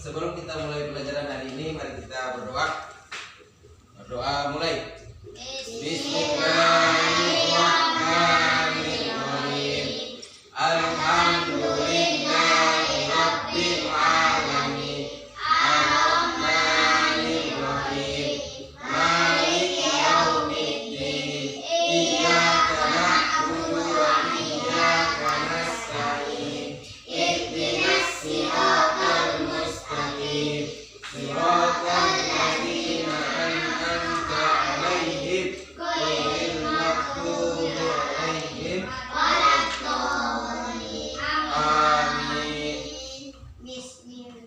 sebelum kita mulai pelajaran hari ini, mari kita berdoa. Berdoa mulai. Bismillahirrahmanirrahim. Alhamdulillahirabbil alamin. Arrahmanirrahim. Maliki yaumiddin. Iyyaka na'budu wa iyyaka nasta'in. Ihdinas siratal mustaqim. Siratal ladzina an'amta 'alaihim ghairil maghdubi 'alaihim waladdallin. Amin.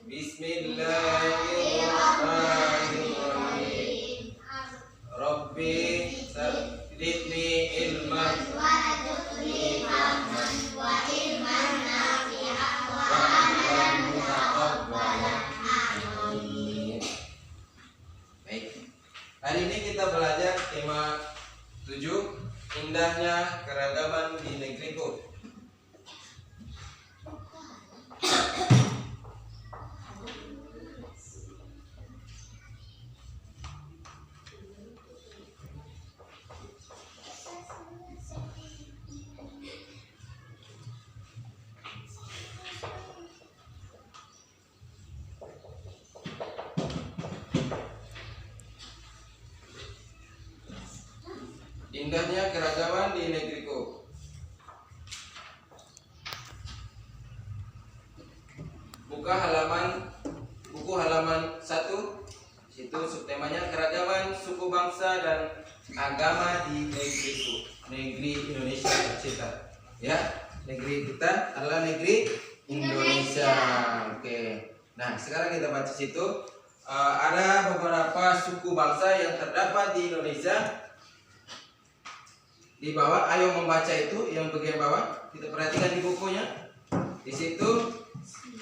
Bismillahirrahmanirrahim. Rabbi zidni ilman warzuqni fahman wa ilman nafi'an wa amalan mutaqabbalan. Amin. Baik. Hari ini kita belajar tema 7, indahnya keragaman di negeriku. Indahnya keragaman di negeriku. Buku halaman 1. Situ subtemanya keragaman suku bangsa dan agama di negeriku. Negeri Indonesia tercinta. Ya, negeri kita adalah negeri Indonesia. Oke. Nah, sekarang kita baca situ. Ada beberapa suku bangsa yang terdapat di Indonesia. Di bawah, ayo membaca itu yang bagian bawah. Kita perhatikan di bukunya. Di situ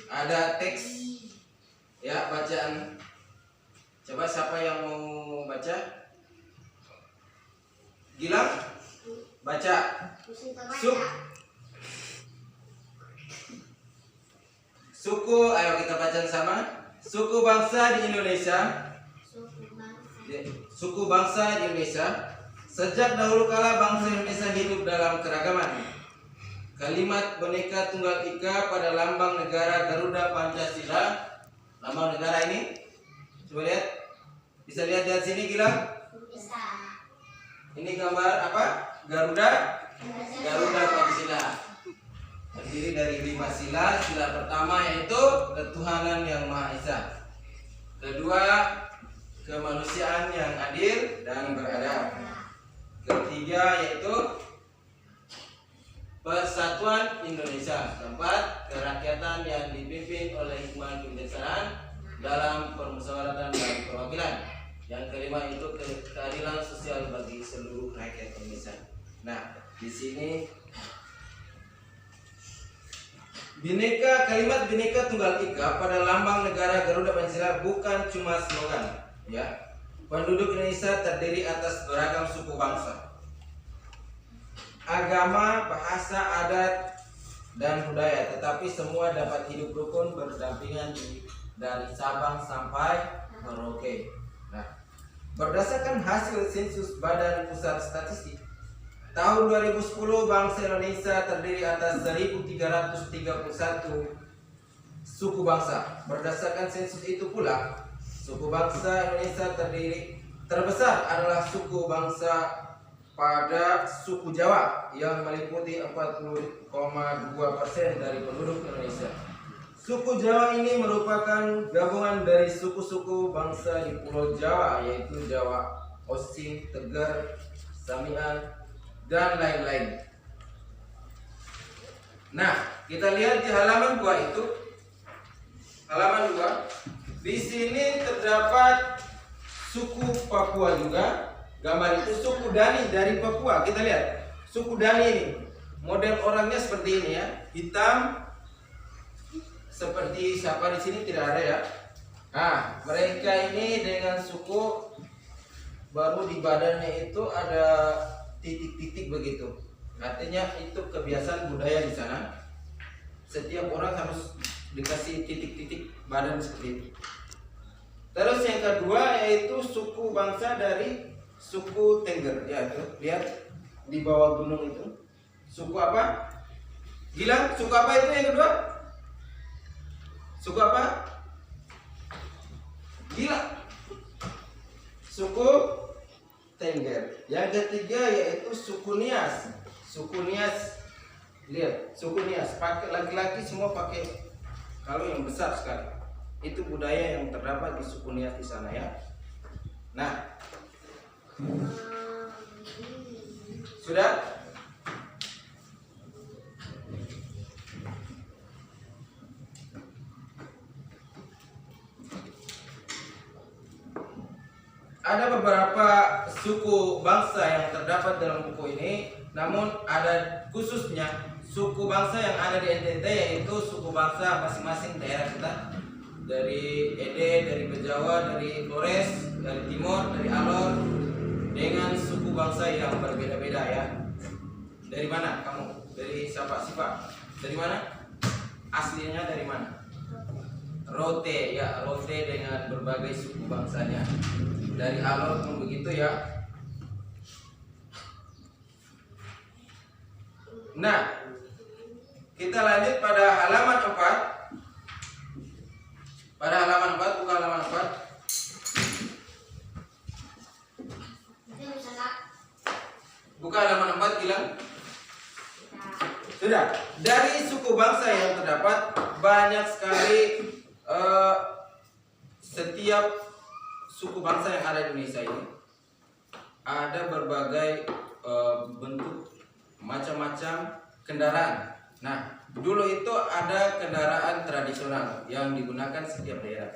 ada teks, ya, bacaan. Coba siapa yang mau baca? Gilang, baca. Suku, ayo kita baca sama. Suku bangsa di Indonesia. Suku bangsa di Indonesia. Sejak dahulu kala bangsa Indonesia hidup dalam keragaman. Kalimat Bhinneka Tunggal Ika pada lambang negara Garuda Pancasila. Lambang negara ini, coba lihat. Bisa lihat dari sini, Gila? Bisa. Ini gambar apa? Garuda Pancasila. Terdiri dari 5 sila. Sila pertama yaitu ketuhanan yang Maha Esa. Kedua, kemanusiaan yang adil dan beradab. Ketiga yaitu persatuan Indonesia. Keempat, kerakyatan yang dipimpin oleh hikmah kebijaksanaan dalam permusyawaratan dan perwakilan. Yang kelima itu keadilan sosial bagi seluruh rakyat Indonesia. Nah, di sini kalimat Bhinneka Tunggal Ika pada lambang negara Garuda Pancasila bukan cuma slogan, ya. Penduduk Indonesia terdiri atas beragam suku bangsa, agama, bahasa, adat, dan budaya, tetapi semua dapat hidup rukun berdampingan dari Sabang sampai Merauke. Nah, berdasarkan hasil sensus Badan Pusat Statistik tahun 2010, bangsa Indonesia terdiri atas 1.331 suku bangsa. Berdasarkan sensus itu pula, suku bangsa Indonesia terbesar adalah suku bangsa pada suku Jawa yang meliputi 40,2% dari penduduk Indonesia. Suku Jawa ini merupakan gabungan dari suku-suku bangsa di Pulau Jawa, yaitu Jawa Osing, Tegar, Samian, dan lain-lain. Nah, kita lihat di halaman 2 itu. Halaman 2. Di sini terdapat suku Papua juga. Gambar itu suku Dani dari Papua. Kita lihat suku Dani ini. Model orangnya seperti ini, ya. Hitam. Seperti siapa di sini tidak ada, ya. Nah, mereka ini dengan suku baru di badannya itu ada titik-titik begitu. Artinya itu kebiasaan budaya di sana. Setiap orang harus dikasih titik-titik badan seperti itu. Terus yang kedua yaitu suku bangsa dari suku Tengger. Ya itu lihat di bawah gunung itu. Suku apa? Gilang, suku apa itu yang kedua? Suku apa? Gila. Suku Tengger. Yang ketiga yaitu suku Nias. Suku Nias. Lihat, suku Nias pakai laki-laki semua pakai kalung yang besar sekali. Itu budaya yang terdapat di suku Nias di sana ya. Nah, sudah? Ada beberapa suku bangsa yang terdapat dalam buku ini, namun ada khususnya suku bangsa yang ada di NTT, yaitu suku bangsa masing-masing daerah kita. Dari Ede, dari Bejawa, dari Flores, dari Timur, dari Alor, dengan suku bangsa yang berbeda-beda ya. Dari mana kamu? Dari siapa? Siapa? Dari mana? Aslinya dari mana? Rote ya, Rote dengan berbagai suku bangsanya. Dari Alor pun begitu ya. Nah, kita lanjut pada halaman 4. Pada halaman 4, buka halaman 4. Buka halaman 4, Gilang. Sudah. Dari suku bangsa yang terdapat banyak sekali, setiap suku bangsa yang ada di Indonesia ini ada berbagai bentuk macam-macam kendaraan. Nah, dulu itu ada kendaraan tradisional yang digunakan setiap daerah.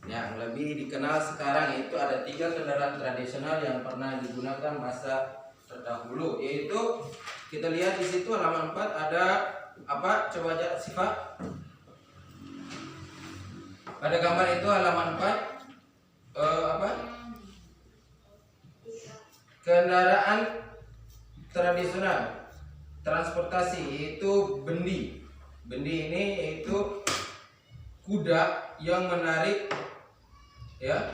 Yang lebih dikenal sekarang itu ada 3 kendaraan tradisional yang pernah digunakan masa terdahulu, yaitu kita lihat di situ halaman 4 ada apa? Coba aja Siva. Pada gambar itu halaman 4 apa? Kendaraan tradisional transportasi yaitu bendi. Bendi ini yaitu kuda yang menarik ya.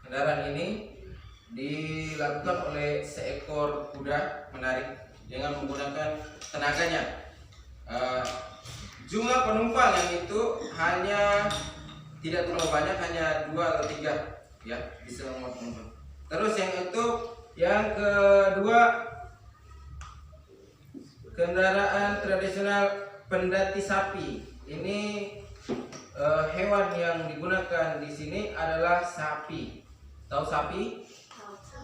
Kendaraan ini dilakukan oleh seekor kuda menarik dengan menggunakan tenaganya. Jumlah penumpang yang itu hanya tidak terlalu banyak, hanya 2 atau 3 ya, bisa memuat penumpang. Terus yang kedua kendaraan tradisional pendati sapi. Ini hewan yang digunakan di sini adalah sapi. Tahu sapi?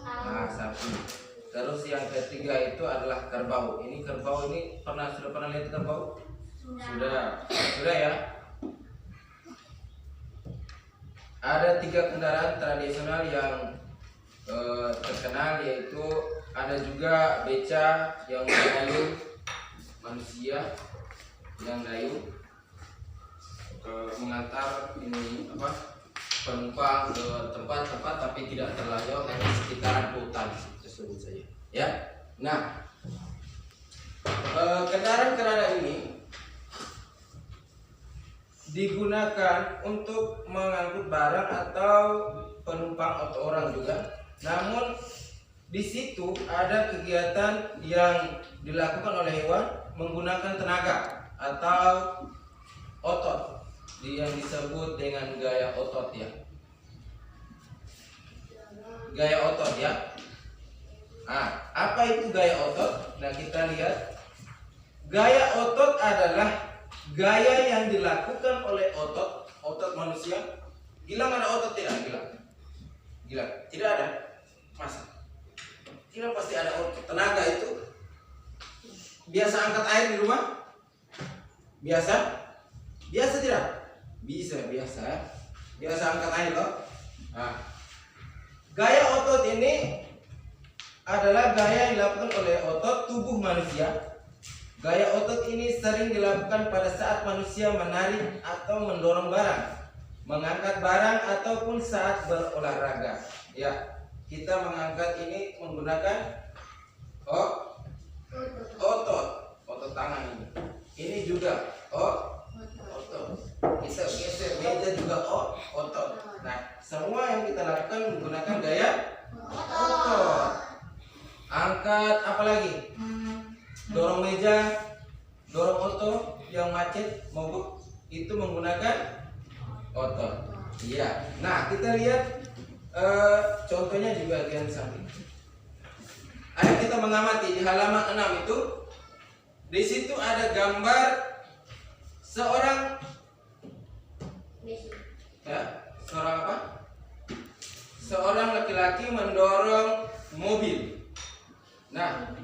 Nah, sapi. Terus yang ketiga itu adalah kerbau. Ini kerbau ini sudah pernah lihat kerbau? Sudah ya. Ada 3 kendaraan tradisional yang terkenal, yaitu ada juga beca yang mendayung, manusia yang dayung mengantar ini penumpang ke tempat-tempat tapi tidak terlalu hanya sekitaran hutan tersebut saja ya. Nah, kendaraan ini digunakan untuk mengangkut barang atau penumpang atau orang juga. Namun di situ ada kegiatan yang dilakukan oleh hewan menggunakan tenaga atau otot yang disebut dengan gaya otot ya. Gaya otot ya. Nah, apa itu gaya otot? Nah, kita lihat. Gaya otot adalah gaya yang dilakukan oleh otot manusia. Gilang ada otot tidak? Gilang tidak ada. Masa? Gilang pasti ada otot. Tenaga itu. Biasa angkat air di rumah? Biasa tidak? Biasa. Biasa angkat air loh. Nah, gaya otot ini adalah gaya yang dilakukan oleh otot tubuh manusia. Gaya otot ini sering dilakukan pada saat manusia menarik atau mendorong barang, mengangkat barang ataupun saat berolahraga. Ya, kita mengangkat ini menggunakan otot tangan ini. Ini juga otot. itu menggunakan otot. Iya. Nah, kita lihat contohnya di bagian samping. Ayo kita mengamati di halaman 6 itu. Di situ ada gambar seorang seorang apa? Seorang laki-laki mendorong mobil. Nah,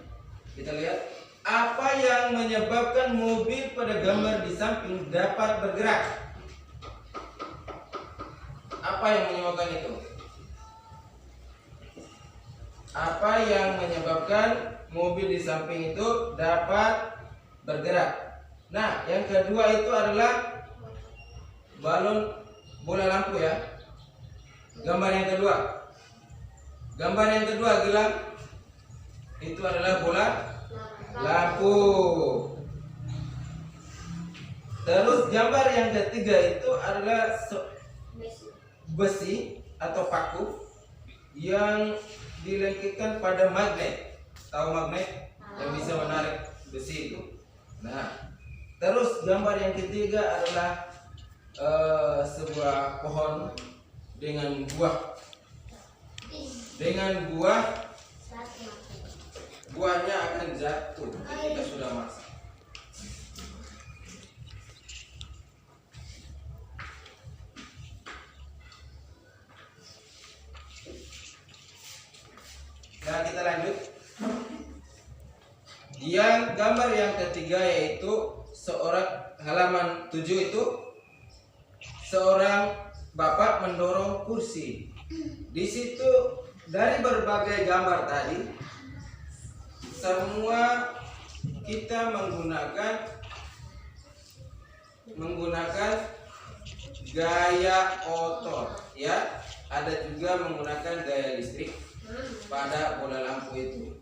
kita lihat apa yang menyebabkan mobil pada gambar di samping dapat bergerak. Apa yang menyebabkan itu? Apa yang menyebabkan mobil di samping itu dapat bergerak? Nah, yang kedua itu adalah balon bola lampu ya. Gambar yang kedua. Gambar yang kedua Gilang, itu adalah bola lampu. Terus gambar yang ketiga itu adalah besi atau paku yang dilengketkan pada magnet. Tahu magnet yang bisa menarik besi itu? Nah, terus gambar yang ketiga adalah sebuah pohon dengan buah. Dengan buahnya akan jatuh ketika sudah masak. Nah, kita lanjut. Yang gambar yang ketiga yaitu seorang halaman 7 itu seorang bapak mendorong kursi. Di situ dari berbagai gambar tadi semua kita menggunakan gaya otot ya. Ada juga menggunakan gaya listrik pada bola lampu itu.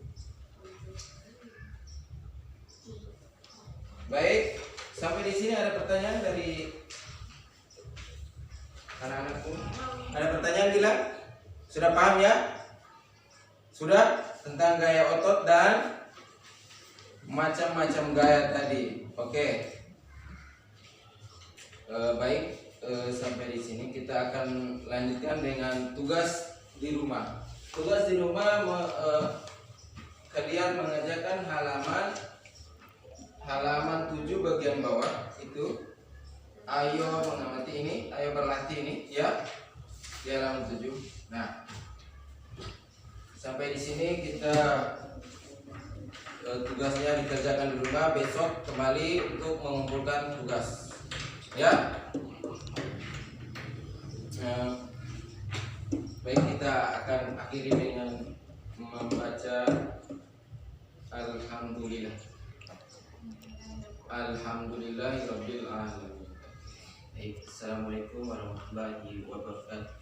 Baik, sampai di sini ada pertanyaan dari anak-anakku? Ada pertanyaan Gilang? Sudah paham ya? Sudah tentang gaya otot dan macam-macam gaya tadi. Oke. Baik, sampai di sini kita akan lanjutkan dengan tugas di rumah. Tugas di rumah kalian mengerjakan halaman 7 bagian bawah itu. Ayo mengamati ini, ayo berlatih ini ya. Di halaman 7. Nah, sampai di sini kita tugasnya dikerjakan di rumah. Besok kembali untuk mengumpulkan tugas ya. Baik, kita akan akhiri dengan membaca Alhamdulillah. Alhamdulillahirabbil alamin. Assalamualaikum warahmatullahi wabarakatuh.